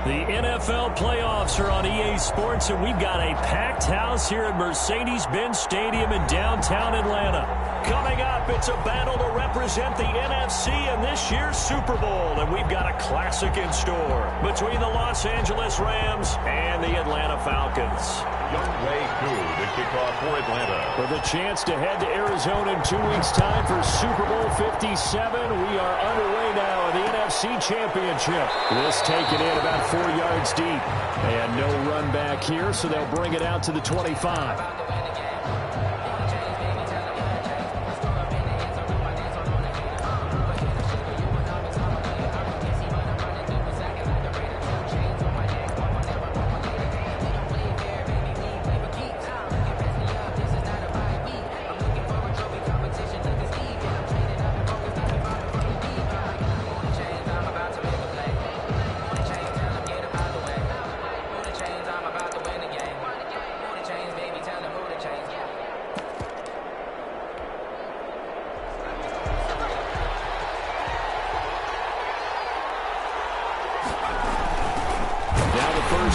The NFL playoffs are on EA Sports, and we've got a packed house here at Mercedes-Benz Stadium in downtown Atlanta. Coming up, it's a battle to represent the NFC in this year's Super Bowl, and we've got a classic in store between the Los Angeles Rams and the Atlanta Falcons. Younghoe Koo to kick off for Atlanta. With a chance to head to Arizona in 2 weeks' time for Super Bowl 57, we are underway now in the NFC Championship. This taken in about 4 yards deep. And no run back here, so they'll bring it out to the 25.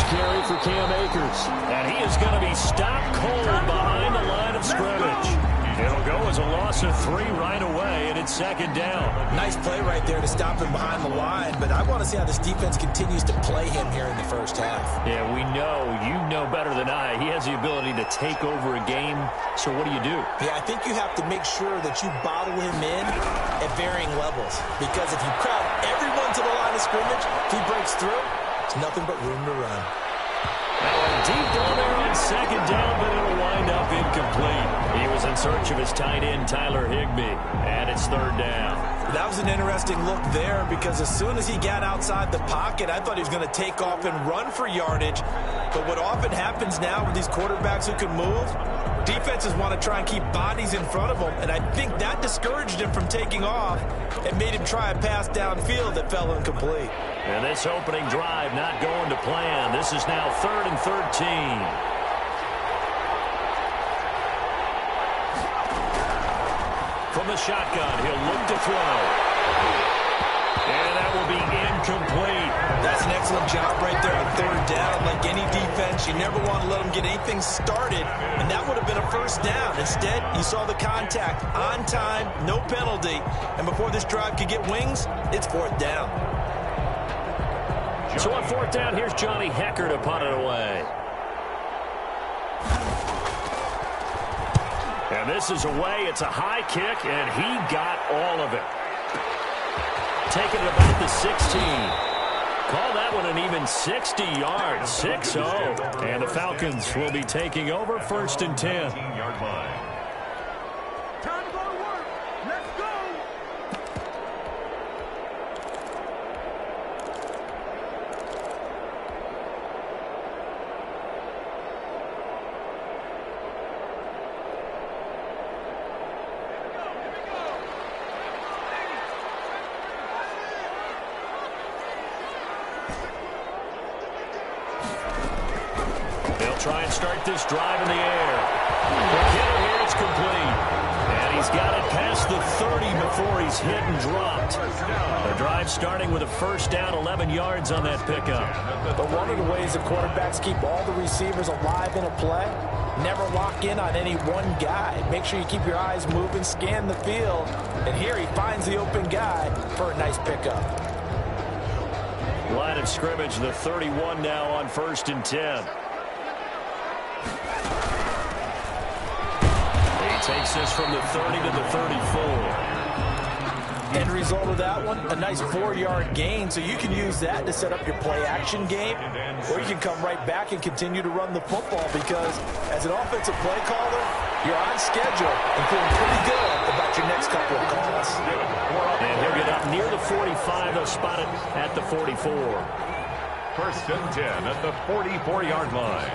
Carry for Cam Akers. And he is going to be stopped cold behind the line of scrimmage. It'll go as a loss of 3 right away, and it's second down. Nice play right there to stop him behind the line, but I want to see how this defense continues to play him here in the first half. Yeah, we know. You know better than I. He has the ability to take over a game, so what do you do? Yeah, I think you have to make sure that you bottle him in at varying levels, because if you crowd everyone to the line of scrimmage, if he breaks through, it's nothing but room to run. Deep down there on second down, but it'll wind up incomplete. He was in search of his tight end, Tyler Higbee, and it's third down. That was an interesting look there, because as soon as he got outside the pocket, I thought he was going to take off and run for yardage. But what often happens now with these quarterbacks who can move, defenses want to try and keep bodies in front of them, and I think that discouraged him from taking off and made him try a pass downfield that fell incomplete. And this opening drive not going to plan. This is now 3rd and 13. From the shotgun, he'll look to throw. And that will be incomplete. That's an excellent job right there on third down. Like any defense, you never want to let them get anything started, and that would have been a first down. Instead, you saw the contact on time, no penalty, and before this drive could get wings, it's fourth down. So on fourth down, here's Johnny Hekker to punt it away. And this is away. It's a high kick, and he got all of it. Taking it about the 16. Call that one an even 60 yards, 6-0. And the Falcons will be taking over 1st and 10. 15-yard line. Time to go to work. Let's go. Try and start this drive in the air. The hitter here, it's complete. And he's got it past the 30 before he's hit and dropped. The drive starting with a first down, 11 yards on that pickup. But one of the ways that quarterbacks keep all the receivers alive in a play, never lock in on any one guy. Make sure you keep your eyes moving, scan the field. And here he finds the open guy for a nice pickup. Line of scrimmage, the 31 now on 1st and 10. Takes this from the 30 to the 34. End result of that one, a nice 4-yard gain, so you can use that to set up your play-action game, or you can come right back and continue to run the football, because as an offensive play caller, you're on schedule and feeling pretty good about your next couple of calls. And he'll get up near the 45. They'll spot it at the 44. 1st and 10 at the 44-yard line.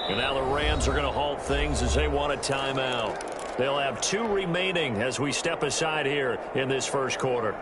And now the Rams are going to halt things as they want a timeout. They'll have 2 remaining as we step aside here in this first quarter.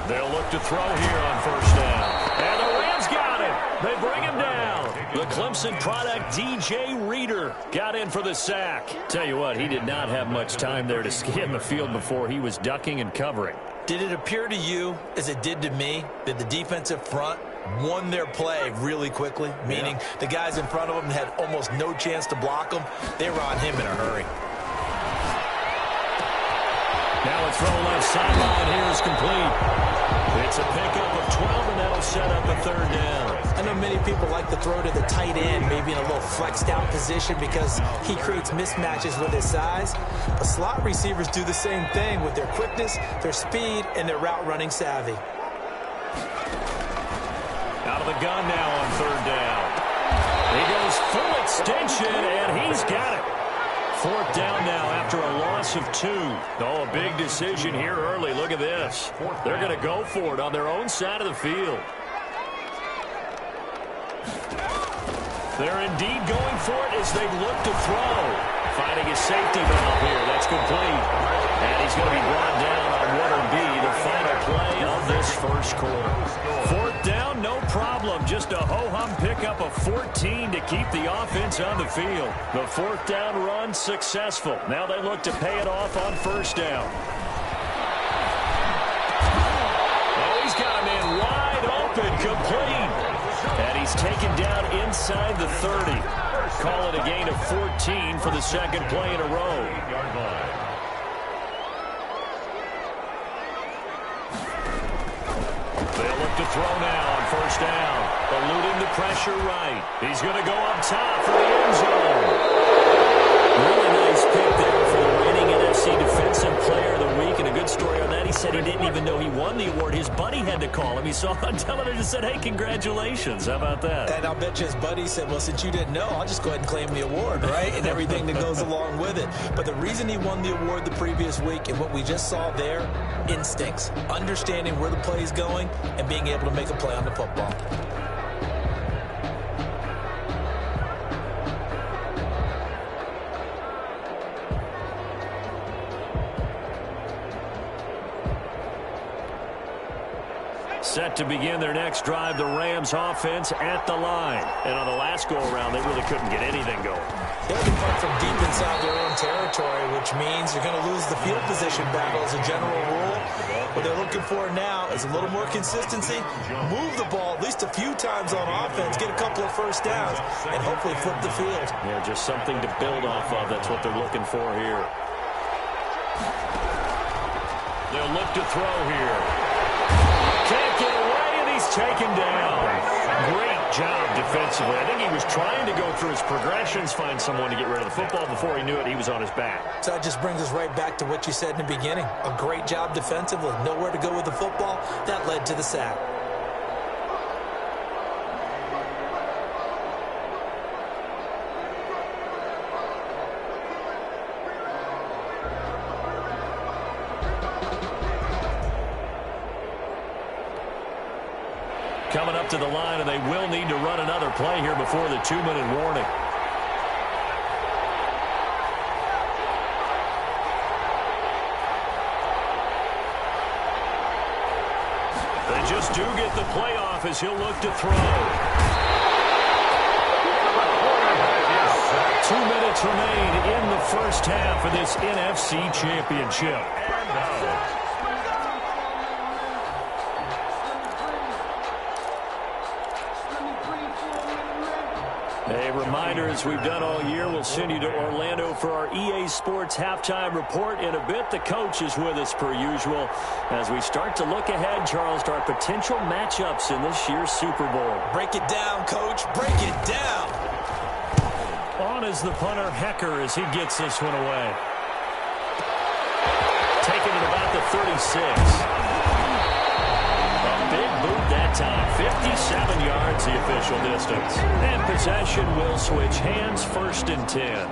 They'll look to throw here on first down. And the Rams got it. They bring him down. The Clemson product, DJ Reader, got in for the sack. Tell you what, he did not have much time there to scan the field before he was ducking and covering. Did it appear to you, as it did to me, that the defensive front won their play really quickly? Meaning the guys in front of them had almost no chance to block them. They were on him in a hurry. Now a throw left sideline here is complete. It's a pickup of 12, and that'll set up a third down. I know many people like to throw to the tight end, maybe in a little flexed out position because he creates mismatches with his size. But slot receivers do the same thing with their quickness, their speed, and their route running savvy. Out of the gun now on third down. He goes full extension, and he's got it. Fourth down now after a loss of 2. Oh, a big decision here early. Look at this. They're going to go for it on their own side of the field. They're indeed going for it as they look to throw. Finding a safety valve here. That's complete. And he's going to be brought down on what will be the final play of this first quarter. Fourth down, no problem. Just a ho-hum pickup of 14 to keep the offense on the field. The fourth down run successful. Now they look to pay it off on first down. Oh, he's got him in wide open, complete. And he's taken down inside the 30. Call it a gain of 14 for the second play in a row. They'll look to throw now on first down. Eluding the pressure right. He's going to go up top for the end zone. Really nice pick there for the reigning NFC Defensive Player of the Week. And a good story on that, he said he didn't even know he won the award. His buddy had to call him. He saw on television and said, hey, congratulations. How about that? And I'll bet you his buddy said, well, since you didn't know, I'll just go ahead and claim the award, right? And everything that goes along with it. But the reason he won the award the previous week and what we just saw there, instincts, understanding where the play is going and being able to make a play on the football. Set to begin their next drive, the Rams offense at the line. And on the last go-around, they really couldn't get anything going. They have to punt from deep inside their own territory, which means you're going to lose the field position battle as a general rule. What they're looking for now is a little more consistency, move the ball at least a few times on offense, get a couple of first downs, and hopefully flip the field. Yeah, just something to build off of. That's what they're looking for here. They'll look to throw here. Can't get away, and he's taken down. Great job defensively. I think he was trying to go through his progressions, find someone to get rid of the football. Before he knew it, he was on his back. So that just brings us right back to what you said in the beginning. A great job defensively. Nowhere to go with the football. That led to the sack. Coming up to the line, and they will need to run another play here before the 2-minute warning. They just do get the play off as he'll look to throw. 2 minutes remain in the first half of this NFC Championship. A reminder, as we've done all year, we'll send you to Orlando for our EA Sports halftime report. In a bit, the coach is with us per usual as we start to look ahead, Charles, to our potential matchups in this year's Super Bowl. Break it down, Coach. Break it down. On is the punter, Hecker, as he gets this one away. Taking it about the 36. Big boot that time. 57 yards the official distance. And possession will switch hands, 1st and 10.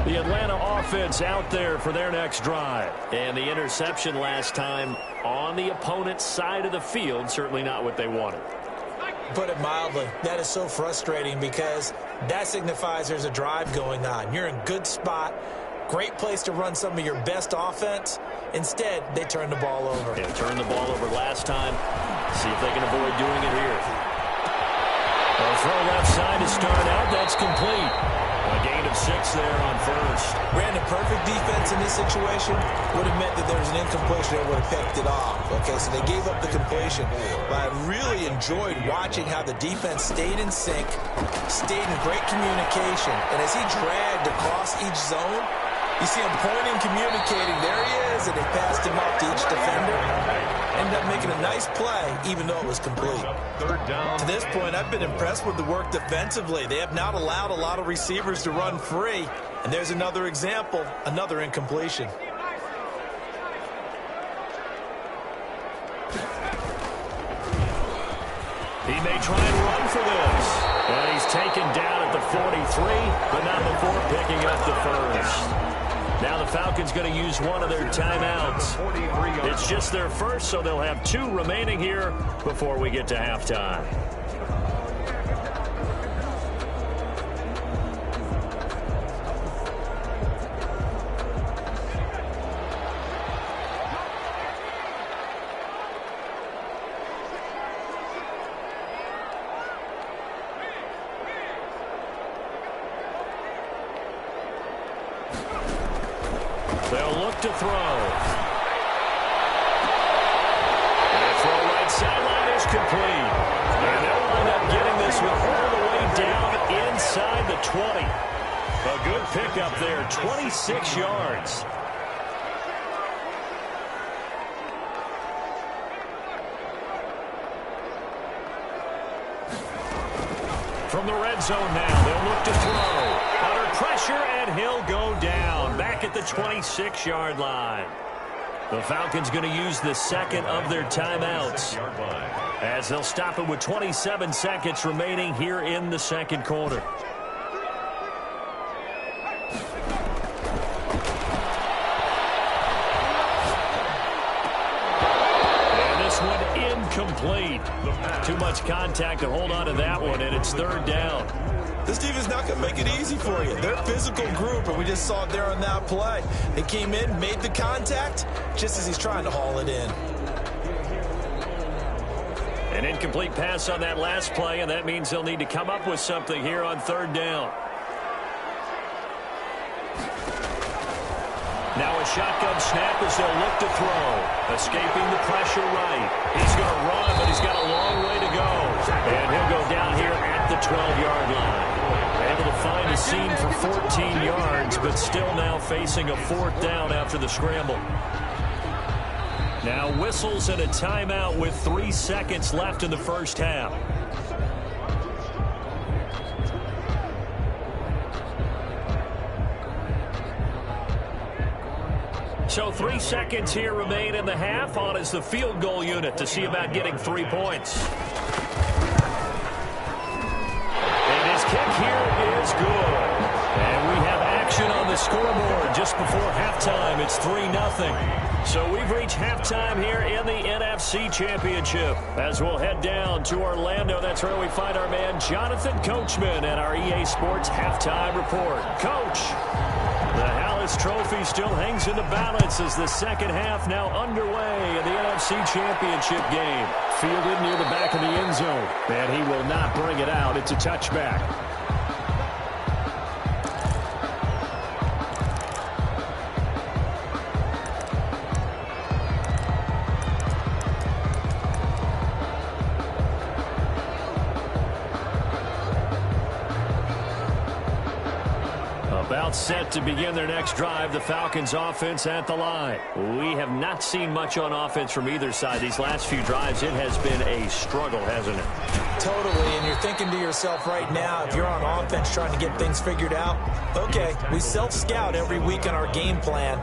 The Atlanta offense out there for their next drive. And the interception last time on the opponent's side of the field. Certainly not what they wanted. put it mildly. That is so frustrating because that signifies there's a drive going on. You're in good spot, great place to run some of your best offense. Instead, they turn the ball over. They turned the ball over last time. See if they can avoid doing it here. A throw left side to start out. That's complete. A gain of 6 there on first. Brandon, perfect defense in this situation would have meant that there was an incompletion that would have picked it off. Okay, so they gave up the completion. But I really enjoyed watching how the defense stayed in sync, stayed in great communication. And as he dragged across each zone, you see him pointing, communicating. There he is, and they passed him off to each defender. Ended up making a nice play, even though it was complete. To this point, I've been impressed with the work defensively. They have not allowed a lot of receivers to run free. And there's another example, another incompletion. He may try and run for this. And he's taken down at the 43, but not before picking up the first. Now the Falcons going to use one of their timeouts. It's just their first, so they'll have 2 remaining here before we get to halftime. They'll look to throw. And the throw right sideline is complete. And they'll wind up getting this one all the way down inside the 20. A good pickup there, 26 yards. From the red zone now, they'll look to throw. Under pressure, and he'll go down. Back at the 26-yard line. The Falcons going to use the second of their timeouts, as they'll stop it with 27 seconds remaining here in the second quarter. Incomplete. Too much contact to hold on to that one, and it's third down. This defense is not going to make it easy for you. They're a physical group, and we just saw it there on that play. They came in, made the contact, just as he's trying to haul it in. An incomplete pass on that last play, and that means they'll need to come up with something here on third down. Now a shotgun snap as they'll look to throw. Escaping the pressure right. He's going to run, but he's got a long way to go. And he'll go down here at the 12-yard line. Able to find a seam for 14 yards, but still now facing a fourth down after the scramble. Now whistles and a timeout with 3 seconds left in the first half. So 3 seconds here remain in the half. On is the field goal unit to see about getting 3 points. And his kick here is good. And we have action on the scoreboard just before halftime. It's 3-0. So we've reached halftime here in the NFC Championship. As we'll head down to Orlando, that's where we find our man Jonathan Coachman at our EA Sports Halftime Report. Coach, the Hallis Trophy still hangs in the balance as the second half now underway in the NFC Championship game. Fielded near the back of the end zone, and he will not bring it out. It's a touchback. About set to begin their next drive, the Falcons offense at the line. We have not seen much on offense from either side. These last few drives, it has been a struggle, hasn't it? Totally, and you're thinking to yourself right now, if you're on offense trying to get things figured out, okay, we self-scout every week on our game plan.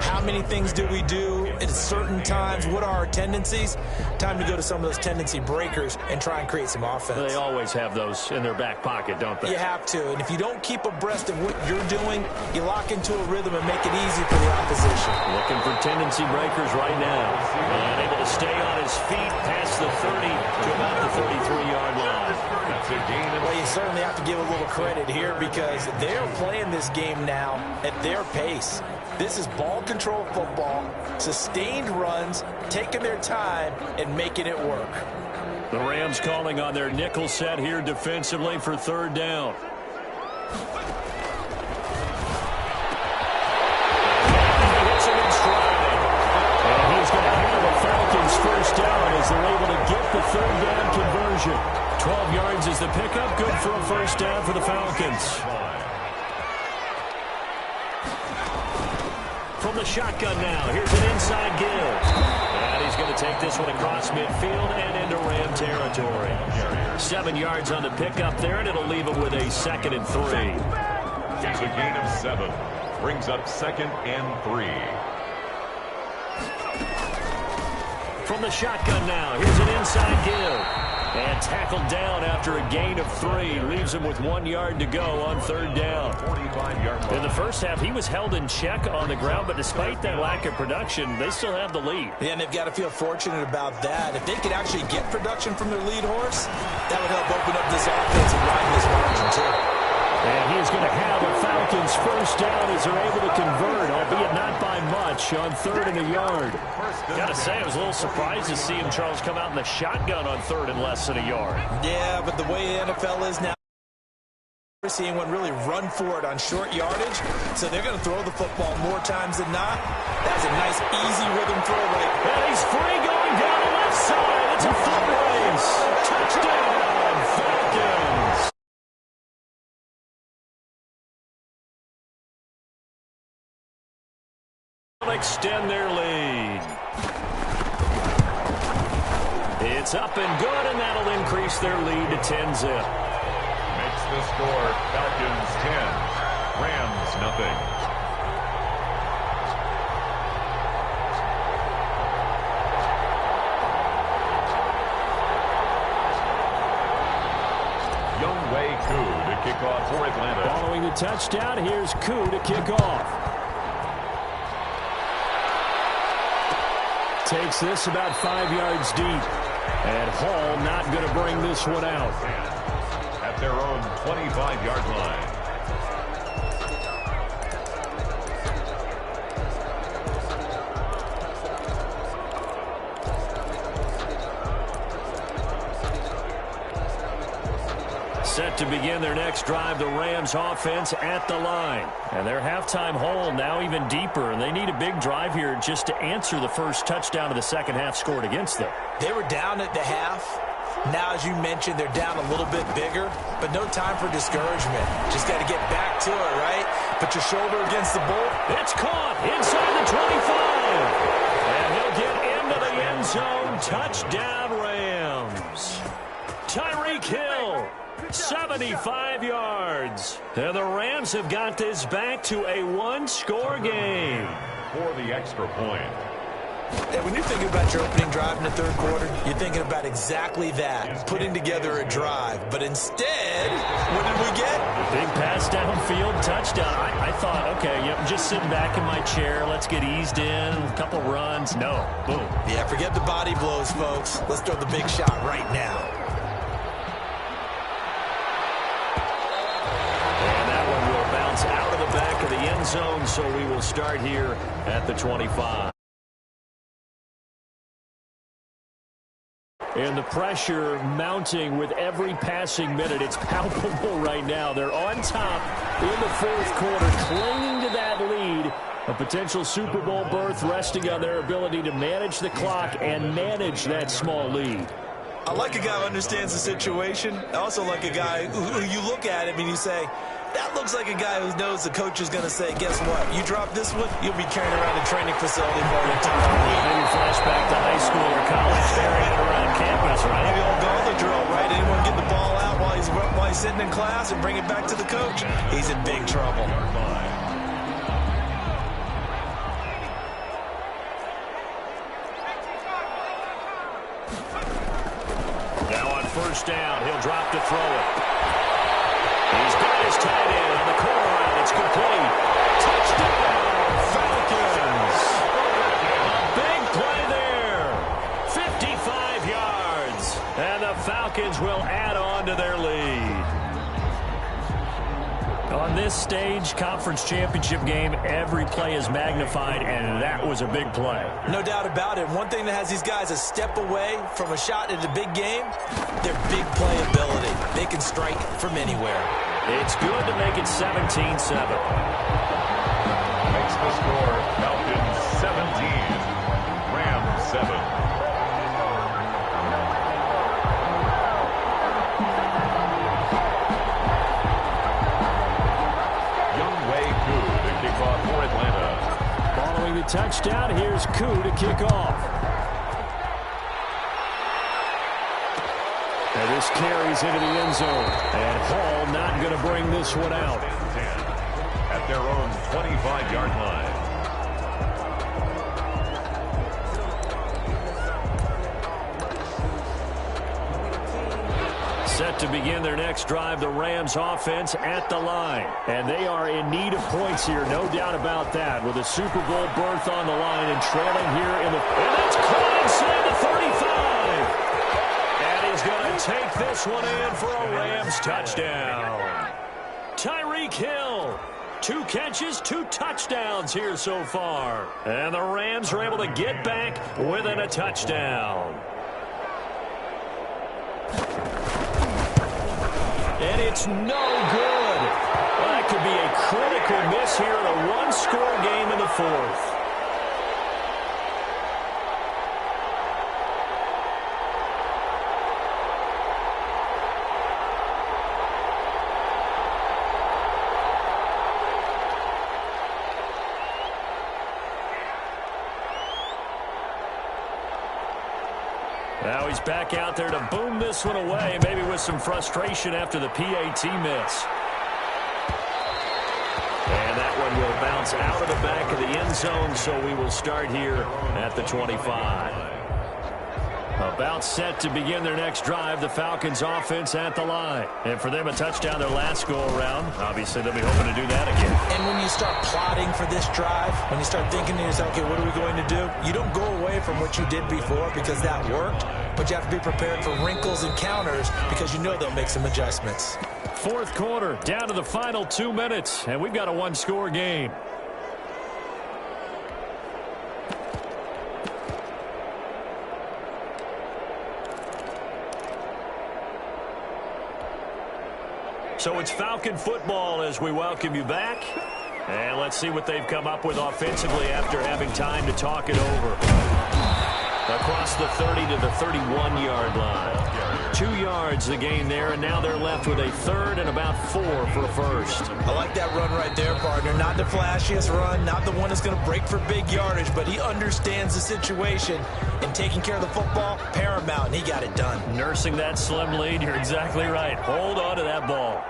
How many things do we do at certain times? What are our tendencies? Time to go to some of those tendency breakers and try and create some offense. They always have those in their back pocket, don't they? You have to, and if you don't keep abreast of what you're doing, you lock into a rhythm and make it easy for the opposition. Looking for tendency emergency breakers right now. And able to stay on his feet past the 30 to about the 33-yard line. That's a gain of... Well, you certainly have to give a little credit here because they're playing this game now at their pace. This is ball control football, sustained runs, taking their time and making it work. The Rams calling on their nickel set here defensively for third down. He's going to have the Falcons first down as they're able to get the third down conversion. 12 yards is the pickup. Good for a first down for the Falcons. From the shotgun now, here's an inside give. And he's going to take this one across midfield and into Ram territory. 7 yards on the pickup there, and it'll leave him with a 2nd and 3. It's a gain of 7. Brings up 2nd and 3. From the shotgun now, here's an inside give. And tackled down after a gain of 3. Leaves him with 1 yard to go on third down. 45-yard line. In the first half, he was held in check on the ground, but despite that lack of production, they still have the lead. Yeah, and they've got to feel fortunate about that. If they could actually get production from their lead horse, that would help open up this offense and widen this margin, too. And he's going to have a Falcons first down as they're able to convert, albeit not by much, on 3rd and a yard. Got to say, I was a little surprised to see him, Charles, come out in the shotgun on 3rd and less than a yard. Yeah, but the way the NFL is now, we're seeing one really run for it on short yardage, so they're going to throw the football more times than not. That's a nice, easy rhythm throw right. And he's free going down the left side. It's a foot race. Touchdown, Falcons. Extend their lead. It's up and good, and that'll increase their lead to 10-zip. Makes the score Falcons 10, Rams nothing. Younghoe Koo to kick off for Atlanta. Following the touchdown, here's Koo to kick off. Takes this about 5 yards deep. And Hall not going to bring this one out. At their own 25-yard line. Set to begin their next drive, the Rams offense at the line. And their halftime hole now even deeper, and they need a big drive here just to answer the first touchdown of the second half scored against them. They were down at the half. Now, as you mentioned, they're down a little bit bigger, but no time for discouragement. Just got to get back to it, right? Put your shoulder against the bull. It's caught inside the 25. And he'll get into the end zone. Touchdown, Rams. Tyreek Hill. 75 yards. And the Rams have got this back to a one-score game. For the extra point. Yeah, when you're thinking about your opening drive in the third quarter, you're thinking about exactly that, putting together a drive. But instead, what did we get? Big pass downfield, touchdown. I thought, okay, yep, I'm just sitting back in my chair. Let's get eased in, a couple runs. No, boom. Yeah, forget the body blows, folks. Let's throw the big shot right now. Out of the back of the end zone, so we will start here at the 25. And the pressure mounting with every passing minute. It's palpable right now. They're on top in the fourth quarter, clinging to that lead. A potential Super Bowl berth resting on their ability to manage the clock and manage that small lead. I like a guy who understands the situation. I also like a guy who you look at him and you say, that looks like a guy who knows the coach is going to say, guess what? You drop this one, you'll be carrying around a training facility for an entire week. Maybe flashback to high school or college, carrying it around campus, right? Maybe old Gauntlet drill, right? Anyone get the ball out while he's sitting in class and bring it back to the coach? He's in big trouble. Now on first down, he'll drop to throw it. He's got his tight end on the corner route. It's complete. Touchdown, Falcons. Falcons will add on to their lead. On this stage, conference championship game, every play is magnified, and that was a big play. No doubt about it. One thing that has these guys a step away from a shot in the big game, their big play ability. They can strike from anywhere. It's good to make it 17-7. Makes the score Falcons 17, Rams 7. For Atlanta. Following the touchdown, here's Koo to kick off. And this carries into the end zone. And Hall not going to bring this one out. At their own 25-yard line. Set to begin their next drive, the Rams offense at the line. And they are in need of points here, no doubt about that, with a Super Bowl berth on the line and trailing here in the... And that's caught inside the 35! And he's going to take this one in for a Rams touchdown. Tyreek Hill, 2 catches, 2 touchdowns here so far. And the Rams are able to get back within a touchdown. And it's no good. Well, that could be a critical miss here in a one-score game in the fourth. Now he's back out there to boom this one away, maybe with some frustration after the PAT miss. And that one will bounce out of the back of the end zone, so we will start here at the 25. About set to begin their next drive, the Falcons offense at the line. And for them, a touchdown their last go-around. Obviously, they'll be hoping to do that again. And when you start plotting for this drive, when you start thinking to yourself, okay, what are we going to do? You don't go away from what you did before because that worked, but you have to be prepared for wrinkles and counters because you know they'll make some adjustments. Fourth quarter, down to the final 2 minutes, and we've got a one-score game. So it's Falcon football as we welcome you back. And let's see what they've come up with offensively after having time to talk it over. Across the 30 to the 31-yard line. 2 yards the gain there, and now they're left with a third and about 4 for first. I like that run right there, partner. Not the flashiest run, not the one that's going to break for big yardage, but he understands the situation, and taking care of the football, paramount, and he got it done. Nursing that slim lead, you're exactly right. Hold on to that ball.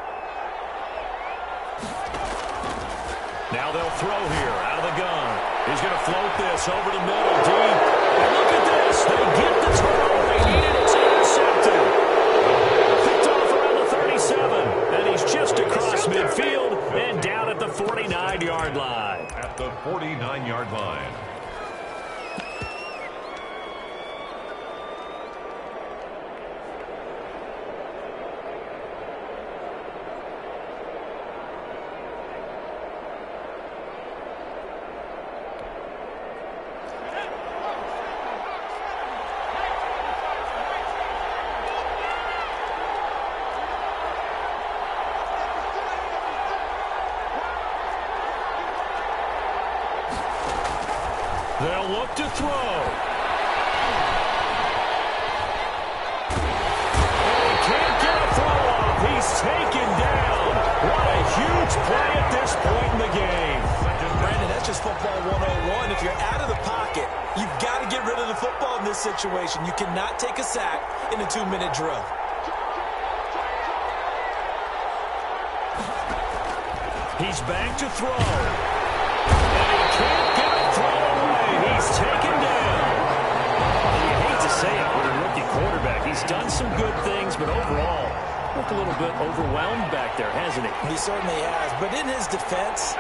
Now they'll throw here out of the gun. He's going to float this over the middle, deep. And look at this. They get the turnover they needed. It's intercepted. Picked off around the 37. And he's just across midfield and down at the 49-yard line. At the 49-yard line. They'll look to throw. And he can't get a throw off. He's taken down. What a huge play at this point in the game. Brandon, that's just football 101. If you're out of the pocket, you've got to get rid of the football in this situation. You cannot take a sack in a 2-minute drill. He's back to throw. And he can't get a throw away. He's taken down. You hate to say it with a rookie quarterback. He's done some good things, but overall, looked a little bit overwhelmed back there, hasn't he? He certainly has. But in his defense,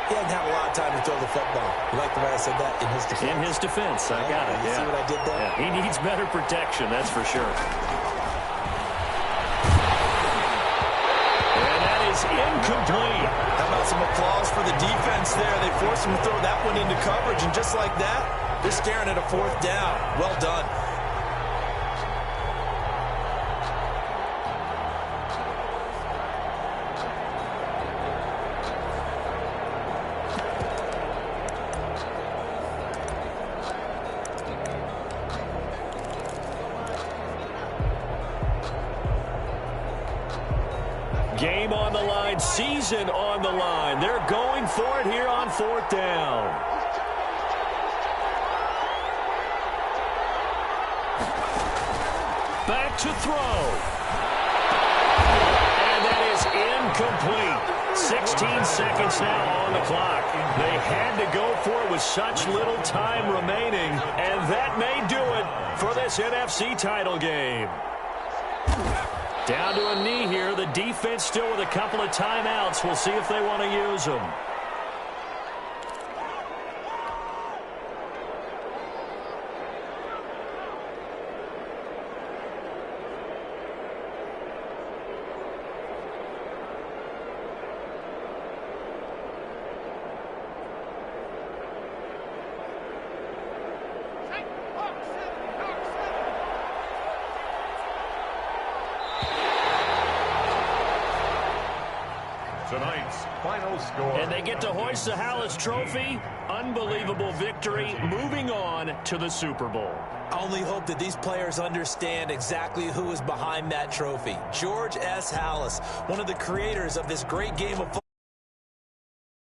he hasn't had a lot of time to throw the football. You like the way I said that? In his defense. In his defense. I got it. You Yeah. see what I did there? Yeah. He needs better protection, that's for sure. incomplete. How about some applause for the defense there? They forced him to throw that one into coverage, and just like that, they're staring at a fourth down. Well done. Game on the line, season on the line. They're going for it here on fourth down. Back to throw. And that is incomplete. 16 seconds now on the clock. They had to go for it with such little time remaining, and that may do it for this NFC title game. Down to a knee here. The defense still with a couple of timeouts. We'll see if they want to use them. Tonight's final score. And they get to hoist the Halas Trophy. Unbelievable victory. Moving on to the Super Bowl. I only hope that these players understand exactly who is behind that trophy. George S. Halas, one of the creators of this great game of football.